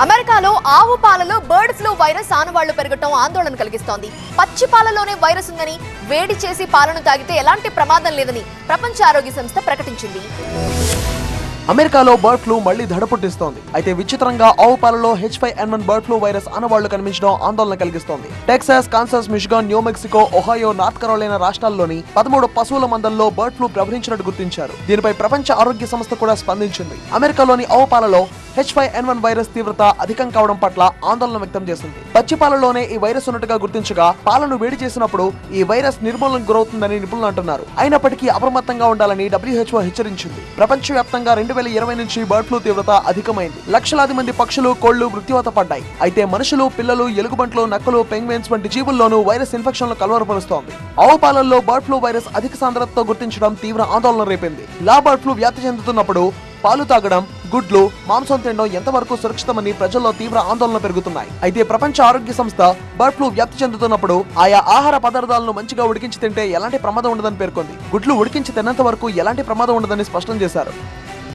అమెరికాలో ఆవు పాలలో బర్డ్ ఫ్లూ వైరస్ ఆనవాళ్లు పెరగటం ఆందోళన కలిగిస్తోంది. పచ్చి పాలలోనే వైరస్ ఉందని, వేడి చేసి పాలను తాగితే ఎలాంటి ప్రమాదం లేదని ప్రపంచ ఆరోగ్య సంస్థ ప్రకటించింది. అమెరికాలో బర్డ్ ఫ్లూ మళ్లీ దడపుట్టిస్తోంది. అయితే విచిత్రంగా ఆవు పాలలో H5N1 బర్డ్ ఫ్లూ వైరస్ ఆనవాళ్లు కనిపించడం ఆందోళన కలిగిస్తోంది. Texas, Kansas, Michigan, New Mexico, Ohio, North Carolina రాష్ట్రాల్లోని 13 పశువుల మందల్లో బర్డ్ ఫ్లూ ప్రవహించినట్టు గుర్తించారు. దీనిపై ప్రపంచ ఆరోగ్య సంస్థ కూడా స్పందించింది. అమెరికాలోని ఆవు పాలలో H5N1 వైరస్ తీవ్రత అధికం కావడం పట్ల ఆందోళన వ్యక్తం చేసింది. పచ్చి పాలలోనే ఈ వైరస్ ఉన్నట్టుగా గుర్తించగా పాలను వేడి చేసినప్పుడు ఈ వైరస్ నిర్మూలనకు గురవుతుందని నిపుణులు అంటున్నారు. అయినప్పటికీ అప్రమత్తంగా ఉండాలని WHO హెచ్చరించింది. ప్రపంచవ్యాప్తంగా 2020 నుంచి బర్డ్ ఫ్లూ తీవ్రత అధికమైంది. లక్షలాది మంది పక్షులు, కోళ్లు మృత్యువాత పడ్డాయి. అయితే మనుషులు, పిల్లలు, ఎలుగుబంట్లు, నక్కలు, పెంగ్విన్స్ వంటి జీవుల్లోనూ వైరస్ ఇన్ఫెక్షన్లు కలవరపరుస్తోంది. ఆవు పాలల్లో బర్డ్ ఫ్లూ వైరస్ అధిక సాంద్రతతో గుర్తించడం తీవ్ర ఆందోళన రేపింది. లా బర్డ్ ఫ్లూ వ్యాప్తి చెందుతున్నప్పుడు పాలు తాగడం, గుడ్లు, మాంసం తినడం ఎంతవరకు సురక్షితమని ప్రజల్లో తీవ్ర ఆందోళన పెరుగుతున్నాయి. అయితే ప్రపంచ ఆరోగ్య సంస్థ బర్డ్ ఫ్లూ వ్యాప్తి చెందుతున్నప్పుడు ఆయా ఆహార పదార్థాలను మంచిగా ఉడికించి తింటే ఎలాంటి ప్రమాదం ఉండదని పేర్కొంది. గుడ్లు ఉడికించి తిన్నంత వరకు ఎలాంటి ప్రమాదం ఉండదని స్పష్టం చేశారు.